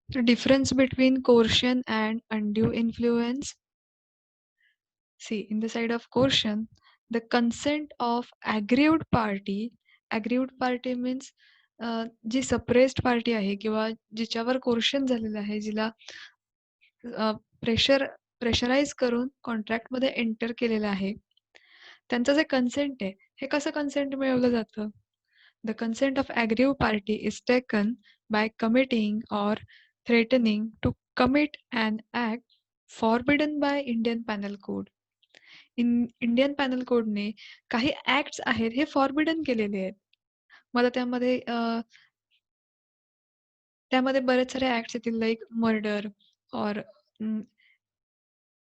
The difference between coercion and undue influence. See, in the side of coercion, the consent of aggrieved party means जी suppressed party आहे किंवा जिच्यावर coercion झालेलं आहे, जिला pressure pressurise करून कॉन्ट्रॅक्टमध्ये एंटर केलेलं आहे, त्यांचं जे कन्सेंट आहे, हे कसं कन्सेंट मिळवलं जातं? The consent of aggrieved party is taken by committing or threatening to commit an act forbidden by Indian Penal Code. Indian panel कोडने काही ऍक्ट्स आहेत हे फॉरबिडन केलेले आहेत. मला त्यामध्ये बरेच सारे ऍक्ट्स येतील लाईक मर्डर ऑर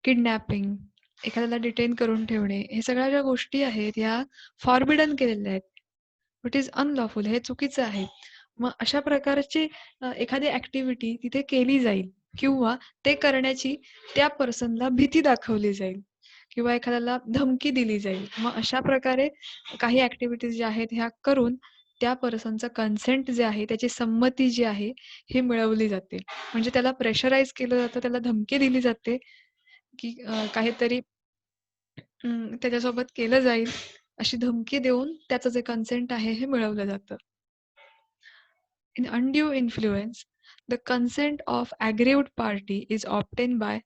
किडनॅपिंग, एखाद्याला डिटेन करून ठेवणे, हे सगळ्या ज्या गोष्टी आहेत ह्या फॉरबिडन केलेल्या आहेत. इट इज अनलॉफुल, हे चुकीचं आहे. मग अशा प्रकारची एखादी ऍक्टिव्हिटी तिथे केली जाईल किंवा ते करण्याची त्या पर्सनला भीती दाखवली जाईल किंवा एखाद्याला धमकी दिली जाईल. मग अशा प्रकारे काही ऍक्टिव्हिटीज ज्या आहेत ह्या करून त्या पर्सनचं कन्सेंट जे आहे, त्याची संमती जी आहे ही मिळवली जाते. म्हणजे त्याला प्रेशराईज केलं जातं, त्याला धमकी दिली जाते की काहीतरी त्याच्यासोबत केलं जाईल अशी धमकी देऊन त्याचं जे कन्सेंट आहे हे मिळवलं जातं. In undue influence, the consent of aggrieved party is obtained by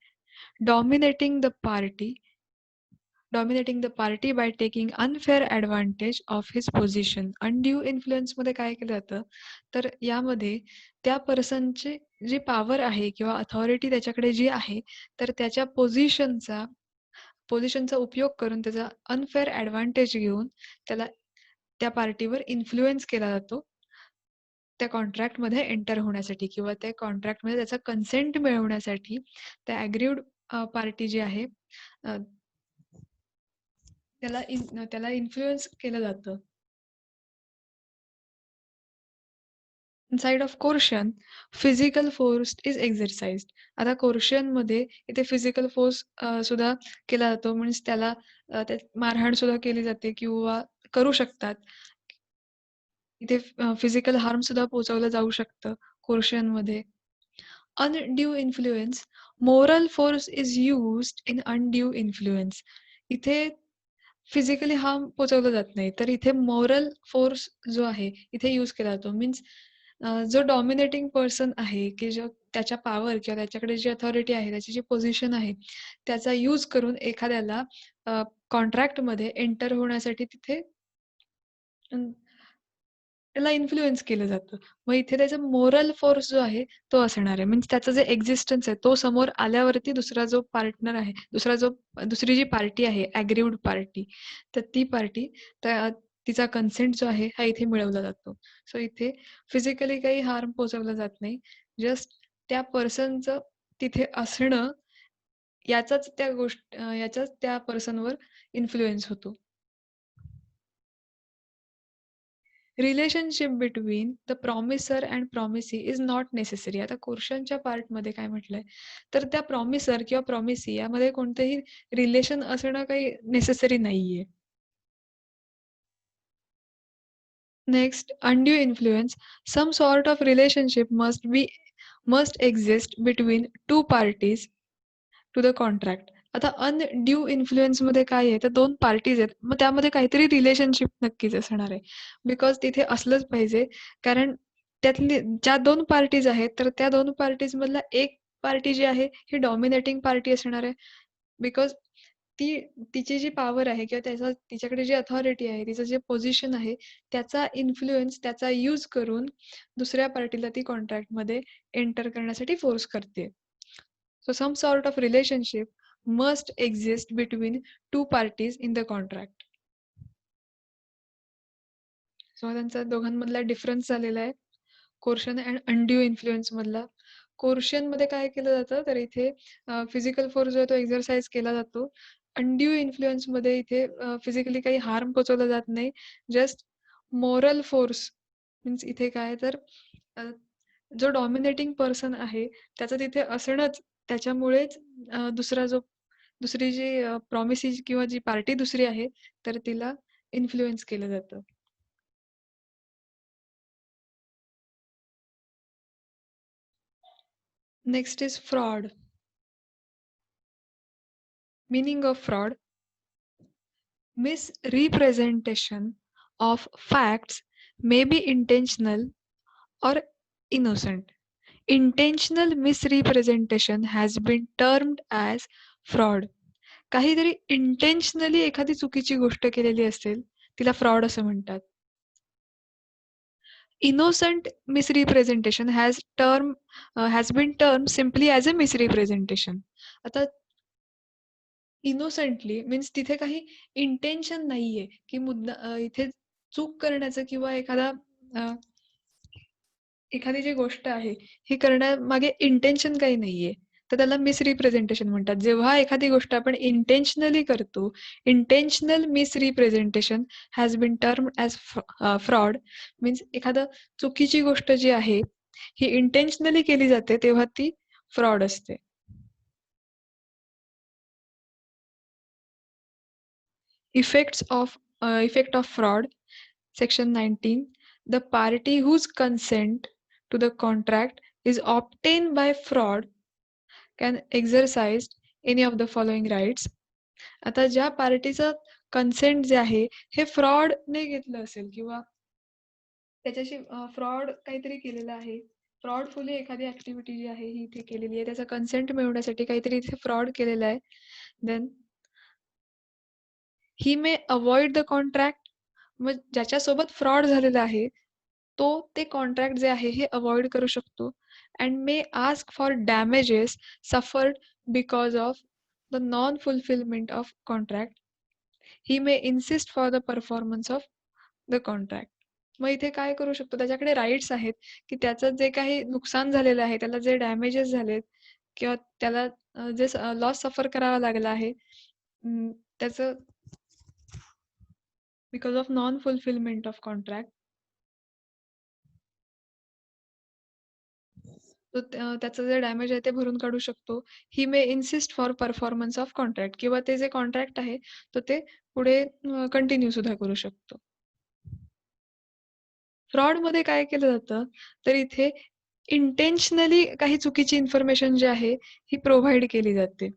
dominating the party by taking unfair advantage of his position. Undue influence मध्ये काय केलं जातं, तर यामध्ये त्या पर्सनची जी पॉवर आहे किंवा अथॉरिटी त्याच्याकडे जी आहे, तर त्याच्या पोझिशनचा उपयोग करून त्याचा अनफेअर ॲडव्हान्टेज घेऊन त्याला त्या पार्टीवर इन्फ्लुएन्स केला जातो त्या कॉन्ट्रॅक्टमध्ये एंटर होण्यासाठी किंवा त्या कॉन्ट्रॅक्टमध्ये त्याचा कन्सेंट मिळवण्यासाठी. त्या ॲग्रीव्ड पार्टी जी आहे त्याला इन्फ्लुएन्स केलं जातं. Side of coercion, physical force is exercised. आता कोर्शनमध्ये इथे फिजिकल फोर्स सुद्धा केला जातो, मीन्स त्याला मारहाण सुद्धा केली जाते किंवा करू शकतात. इथे फिजिकल हार्म सुद्धा पोहोचवलं जाऊ शकतं कोर्शनमध्ये. Undue influence, moral force is used in undue influence. इथे फिजिकली हार्म पोहोचवलं जात नाही, तर इथे मोरल फोर्स जो आहे इथे यूज केला जातो. मीन्स जो डॉमिनेटिंग पर्सन आहे की जो त्याच्या पॉवर किंवा त्याच्याकडे जी अथॉरिटी आहे, त्याची जी पोझिशन आहे, त्याचा यूज करून एखाद्याला कॉन्ट्रॅक्टमध्ये एंटर होण्यासाठी तिथे त्याला इन्फ्लुएन्स केलं जातं. मग इथे त्याचा मोरल फोर्स जो आहे तो असणार आहे. मीन्स त्याचं जे एक्झिस्टन्स आहे तो समोर आल्यावरती दुसरा जो पार्टनर आहे, दुसरी जी पार्टी आहे ॲग्रीव्ड पार्टी, तर ती पार्टी तिचा कन्सेंट जो आहे हा इथे मिळवला जातो. सो इथे फिजिकली काही हार्म पोहोचवलं जात नाही. जस्ट त्या पर्सनचं तिथे असणं याचाच त्या पर्सनवर इन्फ्लुएन्स होतो. Relationship between the promisor and promisee is not necessary. आता कोर्शनच्या पार्टमध्ये काय म्हटलंय, तर त्या प्रॉमिसर किंवा प्रॉमिसी यामध्ये कोणतंही रिलेशन असणं काही नेसेसरी नाहीये. Next, undue influence. Some sort of relationship must exist between two parties to the contract. आता अनड्यू इन्फ्लुएन्समध्ये काय आहे, तर दोन पार्टीज आहेत, मग त्यामध्ये काहीतरी रिलेशनशिप नक्कीच असणार आहे. बिकॉज तिथे असलंच पाहिजे, कारण त्यातली ज्या दोन पार्टीज आहेत, तर त्या दोन पार्टीज मधला एक पार्टी जी आहे ही डॉमिनेटिंग पार्टी असणार आहे. बिकॉज तिची जी पॉवर आहे किंवा तिच्याकडे जी अथॉरिटी आहे, तिचं जे पोझिशन आहे, त्याचा इन्फ्लुएन्स, त्याचा यूज करून दुसऱ्या पार्टीला ती कॉन्ट्रॅक्टमध्ये एंटर करण्यासाठी फोर्स करते. So some sort of relationship must exist between two parties in the contract. So त्यांचा दोघांमधला डिफरन्स झालेला आहे कोर्शन अँड अनड्यू इन्फ्लुएन्स मधला. कोर्शन मध्ये काय केलं जातं, तर इथे फिजिकल फोर्स जो आहे तो एक्झरसाइज केला जातो. अनड्यू इन्फ्लुएन्स मध्ये इथे फिजिकली काही हार्म पोचवलं जात नाही. जस्ट मोरल फोर्स मीन्स इथे काय तर जो डॉमिनेटिंग पर्सन आहे त्याचं तिथे असणंच, त्याच्यामुळेच दुसरी जी प्रॉमिसेस किंवा जी पार्टी दुसरी आहे, तर तिला इन्फ्लुएन्स केलं जातं. Next is fraud. Meaning of fraud: misrepresentation of facts may be intentional or innocent. Intentional misrepresentation has been termed as fraud. काहीतरी इंटेन्शनली एखादी चुकीची गोष्ट केलेली असेल, तिला फ्रॉड असं म्हणतात. Innocent misrepresentation has been termed simply as a misrepresentation. आता इनोसेंटली मीन्स तिथे काही इंटेन्शन नाहीये, की इथे चूक करण्याचं किंवा एखादी जी गोष्ट आहे, ही करण्यामागे इंटेन्शन काही नाहीये. तर त्याला मिसरिप्रेझेंटेशन म्हणतात. जेव्हा एखादी गोष्ट आपण इंटेन्शनली करतो, intentional misrepresentation has been termed as fraud. Means एखादं चुकीची गोष्ट जी आहे, ही इंटेन्शनली केली जाते, तेव्हा ती फ्रॉड असते. Effect of fraud, Section 19. The party whose consent to the contract is obtained by fraud can exercise any of the following rights. आता ज्या पार्टीचं कन्सेंट जे आहे हे फ्रॉडने घेतलं असेल किंवा त्याच्याशी फ्रॉड काहीतरी केलेलं आहे, फ्रॉडफुली एखादी ऍक्टिव्हिटी जी आहे ही इथे केलेली आहे, त्याचा कन्सेंट मिळवण्यासाठी काहीतरी इथे फ्रॉड केलेला आहे, then he may avoid the contract. मग ज्याच्यासोबत फ्रॉड झालेला आहे तो ते कॉन्ट्रॅक्ट जे आहे हे अवॉइड करू शकतो. And may ask for damages suffered because of the non fulfilment of contract. He may insist for the performance of the contract. मग इथे काय करू शकतो, त्याच्याकडे राईट्स आहेत की त्याचं जे काही नुकसान झालेलं आहे, त्याला जे डॅमेजेस झालेत किंवा त्याला जे लॉस सफर करावा लागला आहे त्याचं because of non fulfilment of contract, तो त्याचं जे डॅमेज आहे ते भरून काढू शकतो. He may insist for performance of contract, किंवा ते जे कॉन्ट्रॅक्ट आहे तो ते पुढे कंटिन्यू सुद्धा करू शकतो. फ्रॉड मध्ये काय केलं जातं, तर इथे इंटेन्शनली काही चुकीची इन्फॉर्मेशन जी आहे ही प्रोव्हाइड केली जाते.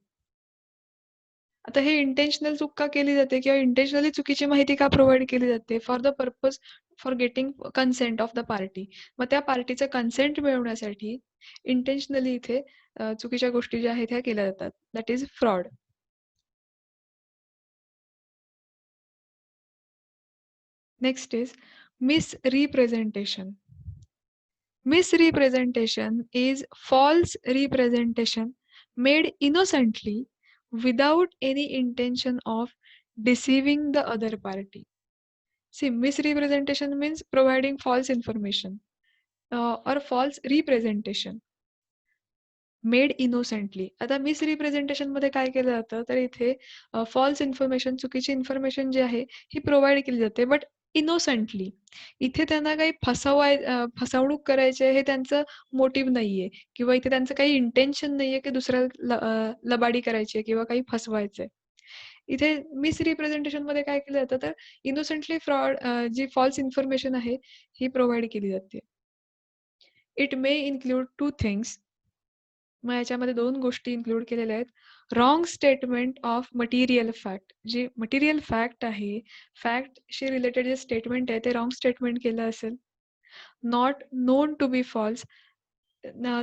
आता हे इंटेन्शनल चूक का केली जाते किंवा इंटेन्शनली चुकीची माहिती का प्रोव्हाइड केली जाते, for the purpose for getting consent of the party. मग त्या पार्टीचं कन्सेंट मिळवण्यासाठी इंटेन्शनली इथे चुकीच्या गोष्टी ज्या आहेत ह्या केल्या जातात. That is fraud. Next is misrepresentation. Misrepresentation is false representation made innocently without any intention of deceiving the other party. See, misrepresentation means providing false information or false representation made innocently. आता मिसरिप्रेझेंटेशन मध्ये काय केलं जातं, तर इथे false information, चुकीची information जी आहे ही provide केली जाते, बट इनोसेंटली. इथे त्यांना काही फसवणूक करायची हे त्यांचं मोटिव्ह नाहीये किंवा इथे त्यांचं काही इंटेन्शन नाहीये की दुसऱ्याला लबाडी करायची किंवा काही फसवायचंय. इथे मिसरिप्रेझेंटेशन मध्ये काय केलं जातं, तर इनोसेंटली फ्रॉड जी फॉल्स इन्फॉर्मेशन आहे ही प्रोव्हाइड केली जाते. It may include two things. मग याच्यामध्ये 2 गोष्टी इन्क्लूड केलेल्या आहेत. Wrong statement of material fact. जे मटेरियल फॅक्ट आहे, फॅक्टशी रिलेटेड जे स्टेटमेंट आहे ते रॉंग स्टेटमेंट केलं असेल. Not known to be false.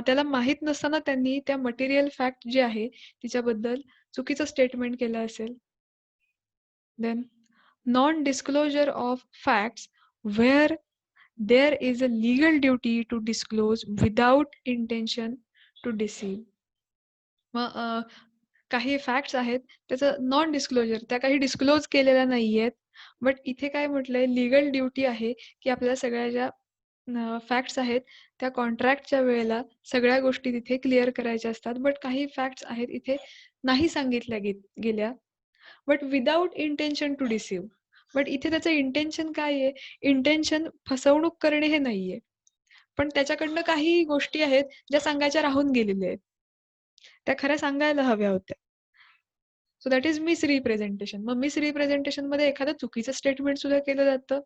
त्याला माहित नसताना त्यांनी त्या मटेरियल फॅक्ट जी आहे तिच्याबद्दल चुकीचं स्टेटमेंट केलं असेल. Then non disclosure of facts where there is a legal duty to disclose without intention to deceive. मग काही फॅक्ट्स आहेत त्याचं नॉन डिस्क्लोजर, त्या काही डिस्क्लोज केलेल्या नाहीयेत, बट इथे काय म्हटलंय, लीगल ड्युटी आहे की आपल्याला सगळ्या ज्या फॅक्ट्स आहेत त्या कॉन्ट्रॅक्टच्या वेळेला सगळ्या गोष्टी तिथे क्लिअर करायच्या असतात. बट काही फॅक्ट्स आहेत इथे नाही सांगितल्या गेल्या, but without intention to deceive. But इथे त्याचं इंटेन्शन काय आहे, इंटेन्शन फसवणूक करणे हे नाहीये, पण त्याच्याकडनं काही गोष्टी आहेत ज्या सांगायच्या राहून गेलेल्या आहेत, त्या खऱ्या सांगायला हव्या होत्या. So that is misrepresentation. मग मिसरिप्रेझेंटेशन मध्ये एखादं चुकीचं स्टेटमेंट सुद्धा केलं जातं,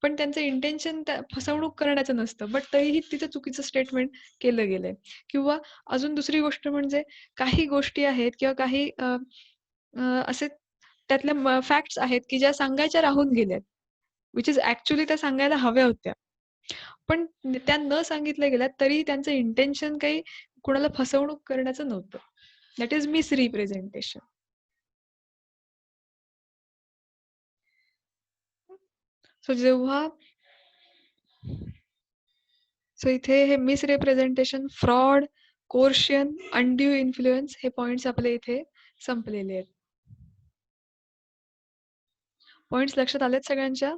पण त्यांचं इंटेन्शन फसवणूक करण्याचं नसतं, बट तरीही तिचं चुकीचं स्टेटमेंट केलं गेलंय. किंवा अजून दुसरी गोष्ट म्हणजे काही गोष्टी आहेत किंवा काही असे त्यातल्या फॅक्ट्स आहेत की ज्या सांगायच्या राहून गेल्यात, विच इज ऍक्च्युली त्या सांगायला हव्या होत्या, पण त्या न सांगितल्या गेल्या तरी त्यांचं इंटेन्शन काही कुणाला फसवणूक करण्याचं नव्हतं. That is misrepresentation. सो जेव्हा सो इथे हे misrepresentation, fraud, coercion, undue influence हे पॉइंट्स आपले इथे संपलेले आहेत. पॉइंट्स लक्षात आलेत सगळ्यांच्या?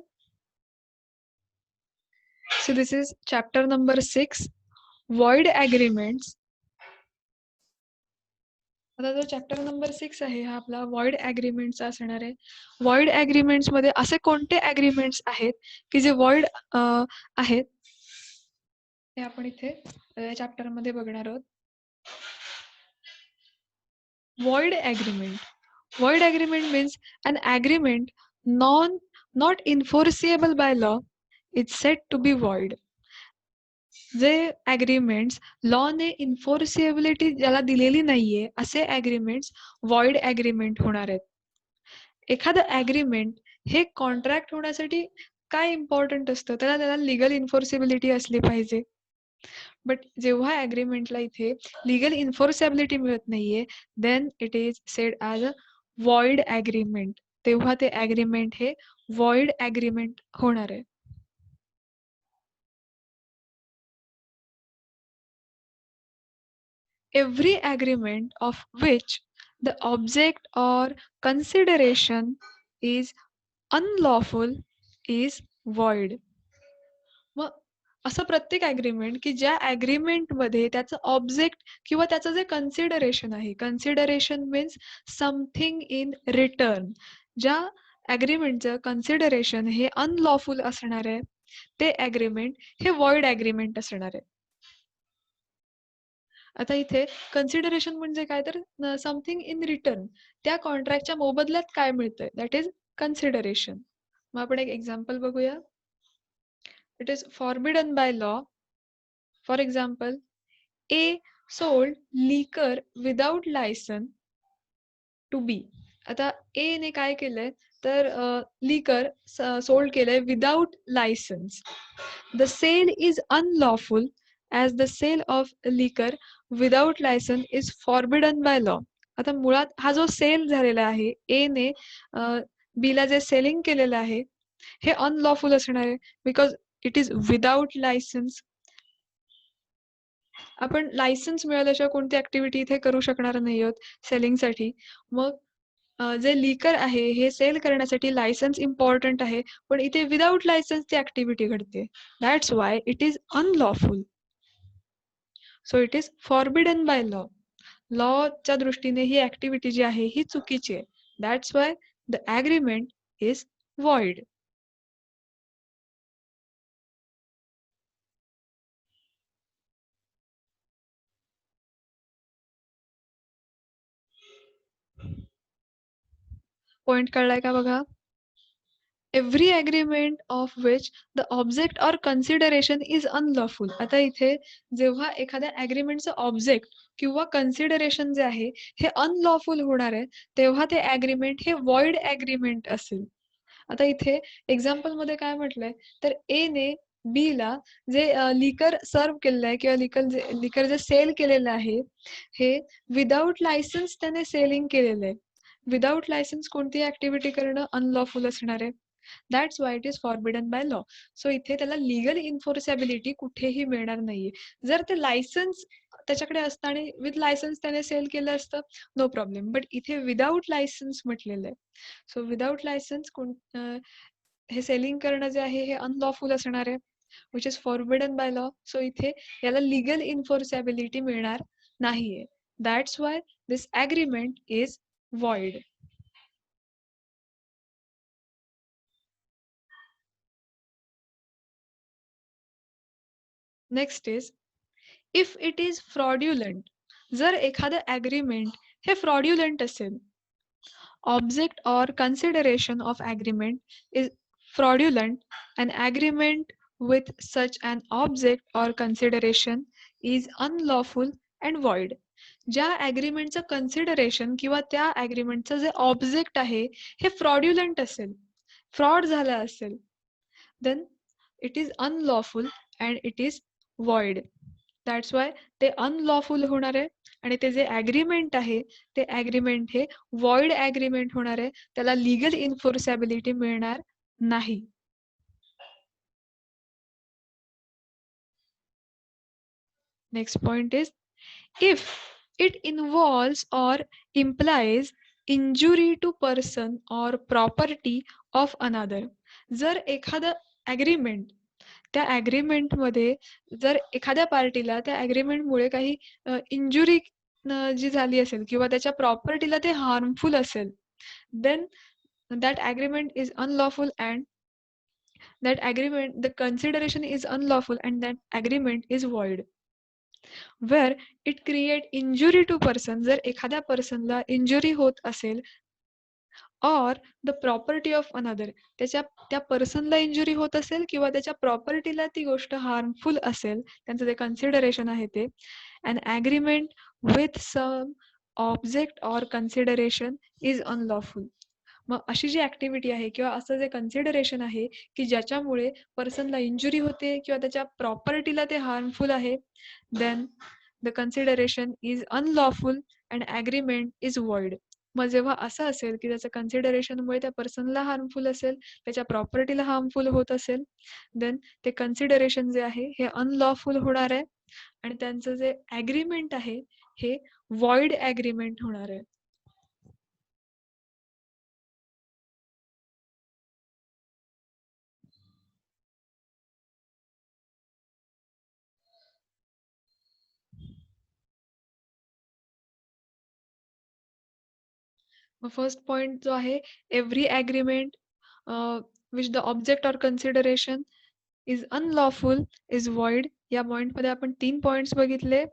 So this is chapter number 6, void agreements. आता जो चॅप्टर नंबर 6 आहे हा आपला वॉइड ॲग्रीमेंटचा असणार आहे. वॉइड ॲग्रीमेंट्स मध्ये असे कोणते ॲग्रीमेंट्स आहेत की जे वॉइड आहेत, हे आपण इथे या चॅप्टर मध्ये बघणार आहोत. Void agreement. Void agreement means an agreement not enforceable by law is said to be void. जे ॲग्रीमेंट्स लॉने इन्फोर्सिबिलिटी ज्याला दिलेली नाहीये असे ॲग्रीमेंट्स वॉइड ॲग्रीमेंट होणार आहेत. एखादं ॲग्रीमेंट हे कॉन्ट्रॅक्ट होण्यासाठी काय इम्पॉर्टंट असतं, त्याला लिगल इन्फोर्सिबिलिटी असली पाहिजे. बट जेव्हा ॲग्रीमेंटला इथे लिगल इन्फोर्सेबिलिटी मिळत नाहीये, then it is said as a void agreement. तेव्हा ते ॲग्रीमेंट हे वॉइड ॲग्रीमेंट होणार आहे. Every agreement of which the object or consideration is unlawful is void. मग असं प्रत्येक ॲग्रीमेंट की ज्या ॲग्रीमेंट मध्ये त्याचं ऑब्जेक्ट किंवा त्याचं जे कन्सिडरेशन आहे, consideration means something in return, ज्या ॲग्रीमेंटचं कन्सिडरेशन हे अनलॉफुल असणार आहे, ते ॲग्रीमेंट हे वॉइड ॲग्रीमेंट असणार आहे. आता इथे कन्सिडरेशन म्हणजे काय, तर समथिंग इन रिटर्न, त्या कॉन्ट्रॅक्टच्या मोबदल्यात काय मिळतंय, दॅट इज कन्सिडरेशन. मग आपण एक एक्झाम्पल बघूया. It is forbidden by law. For example, A sold liquor without licence to B. आता ए ने काय केलंय, तर लिकर सोल्ड केलंय without licence. The sale is unlawful as the sale of liquor without licence is forbidden by law. आता मुळात हा जो सेल झालेला आहे, ए ने बीला जे सेलिंग केलेलं आहे हे अनलॉफुल असणार आहे, because it is without licence. आपण लायसन्स मिळाल्याशिवाय कोणती ऍक्टिव्हिटी इथे करू शकणार नाही आहोत सेलिंगसाठी. मग जे लिकर आहे हे सेल करण्यासाठी लायसन्स इम्पॉर्टंट आहे, पण इथे विदाउट लायसन्स ती ऍक्टिव्हिटी घडते. That's why it is unlawful. So it is forbidden by law. लॉच्या दृष्टीने ही ऍक्टिव्हिटी जी आहे ही चुकीची आहे. That's why the agreement is void. Point कळलाय का बघा? Every agreement of which the object or consideration is unlawful. आता इथे जेव्हा एखाद्या ॲग्रीमेंटचं ऑब्जेक्ट किंवा कन्सिडरेशन जे आहे हे अनलॉफुल होणार आहे, तेव्हा ते ॲग्रीमेंट हे वॉइड ॲग्रीमेंट असेल. आता इथे एक्झाम्पल मध्ये काय म्हटलंय, तर ए ने बी ला जे लिकर सर्व केलेलं आहे किंवा लिकर जे सेल केलेलं आहे हे विदाउट लायसन्स त्याने सेलिंग केलेलं आहे. विदाउट लायसन्स कोणती ऍक्टिव्हिटी करणं अनलॉफुल असणार आहे. That's why it is forbidden by law. So इथे त्याला लिगल इन्फोर्सेबिलिटी कुठेही मिळणार नाहीये. जर ते लायसन्स त्याच्याकडे असतं आणि विथ लायसन्स त्याने सेल केलं असतं, नो प्रॉब्लेम. बट इथे विदाउट लायसन्स म्हटलेलं आहे. सो विदाउट लायसन्स हे सेलिंग करणं जे आहे हे अनलॉफुल असणार आहे, which is forbidden by law. So इथे याला लिगल इन्फोर्सेबिलिटी मिळणार नाहीये. That's why this agreement is void. Next is if it is fraudulent. जर एखादं ॲग्रीमेंट हे फ्रॉड्युलंट असेल, Object or consideration of agreement is fraudulent. An agreement with such an object or consideration is unlawful and void. ज्या ॲग्रीमेंटचं consideration किंवा त्या ॲग्रीमेंटचं जे object आहे हे फ्रॉड्युलंट असेल, फ्रॉड झाला असेल, then it is unlawful and it is void. That's why ते अनलॉफुल होणार आहे आणि ते जे ॲग्रीमेंट आहे ते ॲग्रीमेंट हे void ॲग्रीमेंट होणार आहे, त्याला लीगल इन्फोर्सेबिलिटी मिळणार नाही. Next point is, if it involves or implies injury to person or property of another. जर एखादं ॲग्रीमेंट त्या ॲग्रीमेंटमध्ये जर एखाद्या पार्टीला त्या ॲग्रीमेंटमुळे काही इंजुरी जी झाली असेल किंवा त्याच्या प्रॉपर्टीला ते हार्मफुल असेल, then that agreement is unlawful and that agreement, the consideration is unlawful and that agreement is void. Where it create injury to person, जर एखाद्या पर्सनला इंजुरी होत असेल or the property of another, त्याच्या त्या पर्सनला इंजुरी होत असेल किंवा त्याच्या प्रॉपर्टीला ती गोष्ट हार्मफुल असेल, त्यांचं जे कन्सिडरेशन आहे ते, an agreement with some object or consideration is unlawful. मग अशी जी ऍक्टिव्हिटी आहे किंवा असं जे कन्सिडरेशन आहे की ज्याच्यामुळे पर्सनला इंजुरी होते किंवा त्याच्या प्रॉपर्टीला ते हार्मफुल आहे, then the consideration is unlawful and agreement is void. मग जेव्हा असं असेल की त्याचं कन्सिडरेशनमुळे त्या पर्सनला हार्मफुल असेल, त्याच्या प्रॉपर्टीला हार्मफुल होत असेल, देन ते कन्सिडरेशन जे आहे हे अनलॉफुल होणार आहे आणि त्यांचं जे ॲग्रीमेंट आहे हे वॉइड ॲग्रीमेंट होणार आहे. फर्स्ट पॉइंट जो आहे, every agreement which the object or consideration is unlawful is void. या पॉइंटमध्ये आपण 3 पॉइंट्स बघितले.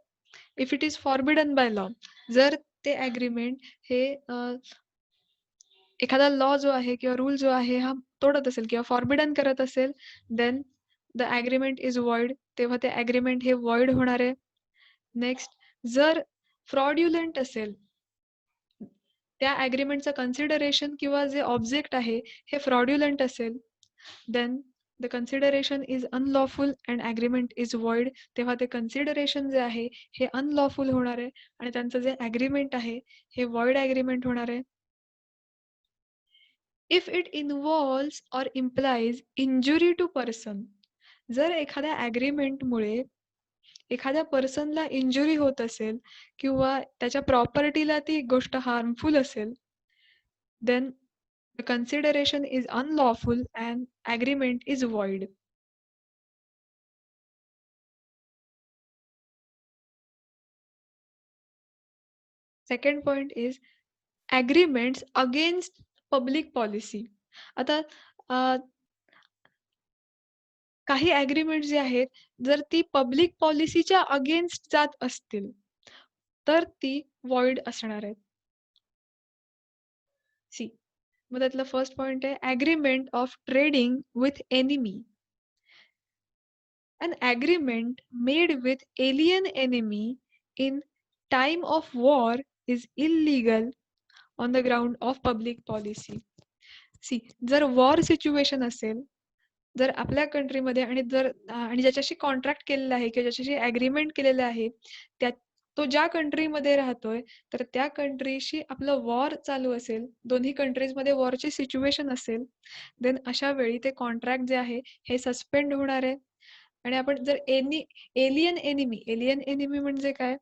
If it is forbidden by law, जर ते ॲग्रीमेंट हे एखादा लॉ जो आहे किंवा रूल जो आहे हा तोडत असेल किंवा फॉरबिडन करत असेल, then the agreement is void. तेव्हा ते ॲग्रीमेंट हे वॉइड होणार आहे. नेक्स्ट, जर फ्रॉड्युलंट असेल, त्या ॲग्रीमेंटचं कन्सिडरेशन किंवा जे ऑब्जेक्ट आहे हे फ्रॉड्युलंट असेल, then the consideration is unlawful and agreement is void. तेव्हा ते कन्सिडरेशन जे आहे हे अनलॉफुल होणार आहे आणि त्यांचं जे ॲग्रीमेंट आहे हे वॉइड ॲग्रीमेंट होणार आहे. If it involves or implies injury to person, जर एखाद्या ॲग्रीमेंटमुळे एखाद्या पर्सनला इंजुरी होत असेल किंवा त्याच्या प्रॉपर्टीला ती गोष्ट हार्मफुल असेल, then the consideration is unlawful and agreement is void. Second point is agreements against public policy. आता काही ॲग्रीमेंट जे आहेत, जर ती पब्लिक पॉलिसीच्या अगेन्स्ट जात असतील तर ती वॉइड असणार आहेत. सी, मग त्यातलं फर्स्ट पॉइंट आहे agreement of trading with enemy. An agreement made with alien enemy in time of war is illegal on the ground of public policy. See, जर वॉर सिच्युएशन असेल, जर आपल्या कंट्रीमध्ये आणि ज्याच्याशी कॉन्ट्रॅक्ट केलेला आहे किंवा ज्याच्याशी ॲग्रीमेंट केलेलं आहे, तो ज्या कंट्रीमध्ये राहतोय तर त्या कंट्रीशी आपलं वॉर चालू असेल, दोन्ही कंट्रीजमध्ये वॉरची सिच्युएशन असेल, देन अशा वेळी ते कॉन्ट्रॅक्ट जे आहे हे सस्पेंड होणार आहे. आणि आपण जर एलियन एनिमी म्हणजे काय?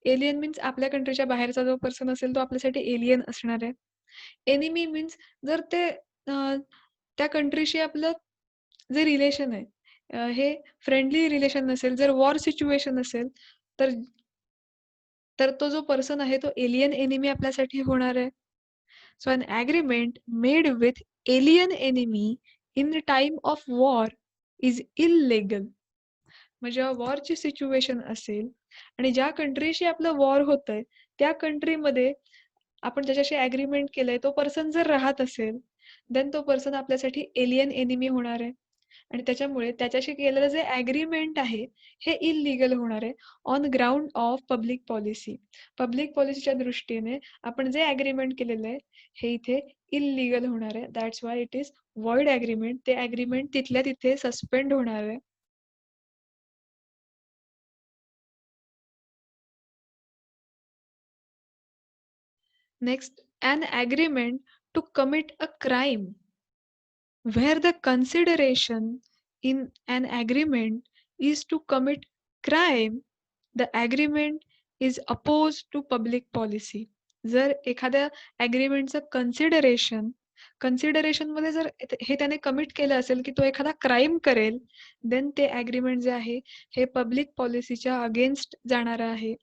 एलियन मीन्स आपल्या कंट्रीच्या बाहेरचा जो पर्सन असेल तो आपल्यासाठी एलियन असणार आहे. एनिमी मीन्स जर ते त्या कंट्रीशी आपलं जे रिलेशन आहे हे फ्रेंडली रिलेशन नसेल, जर वॉर सिच्युएशन असेल तर तो जो पर्सन आहे तो एलियन एनिमी आपल्यासाठी होणार आहे. So an agreement made with alien enemy in the time of war is illegal. म्हणजे वॉरची सिच्युएशन असेल आणि ज्या कंट्रीशी आपलं वॉर होतंय त्या कंट्रीमध्ये आपण ज्याच्याशी ॲग्रीमेंट केलंय तो पर्सन जर राहत असेल, देन तो पर्सन आपल्यासाठी एलियन एनिमी होणार आहे. आणि त्याच्यामुळे त्याच्याशी केलेलं जे ॲग्रीमेंट आहे, हे इल्लीगल होणार आहे on ground of public policy. Public पॉलिसीच्या दृष्टीने आपण जे ॲग्रीमेंट केलेलं आहे, हे इथे इल्लीगल होणार आहे. That's why it is void agreement. ते ॲग्रीमेंट तिथल्या तिथे सस्पेंड होणार आहे. Next, an agreement to commit a crime where the consideration in an agreement is to commit crime, the agreement is opposed to public policy. जर एखाद्या ॲग्रीमेंटचं consideration मध्ये जर हे त्याने कमिट केलं असेल की तो एखादा क्राईम करेल, देन ते ॲग्रीमेंट जे आहे हे पब्लिक पॉलिसीच्या अगेन्स्ट जाणारं आहे.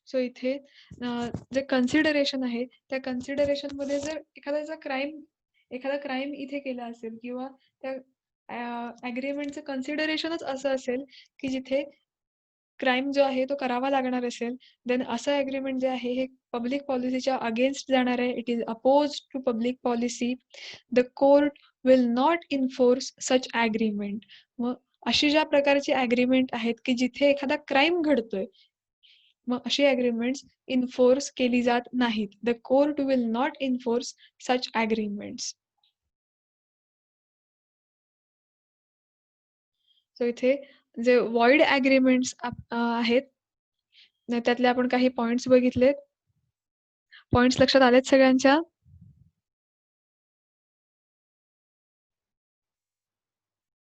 सो इथे जे कन्सिडरेशन आहे त्या कन्सिडरेशन मध्ये जर एखादा क्राईम इथे केला असेल किंवा त्या ॲग्रीमेंटचं कन्सिडरेशनच असं असेल की जिथे क्राईम जो आहे तो करावा लागणार असेल, देन असं ॲग्रीमेंट जे आहे हे पब्लिक पॉलिसीच्या अगेन्स्ट जाणार आहे. It is oppose to public policy. The court will not enforce such agreement. मग अशी ज्या प्रकारची ॲग्रीमेंट आहेत की जिथे एखादा क्राईम घडतोय, मग अशी ॲग्रीमेंट्स इन्फोर्स केली जात नाहीत. The court will not enforce such agreements. So इथे जे व्हॉइड ॲग्रीमेंट्स आहेत, त्यातले आपण काही पॉइंट्स बघितलेत. पॉइंट्स लक्षात आलेत सगळ्यांच्या?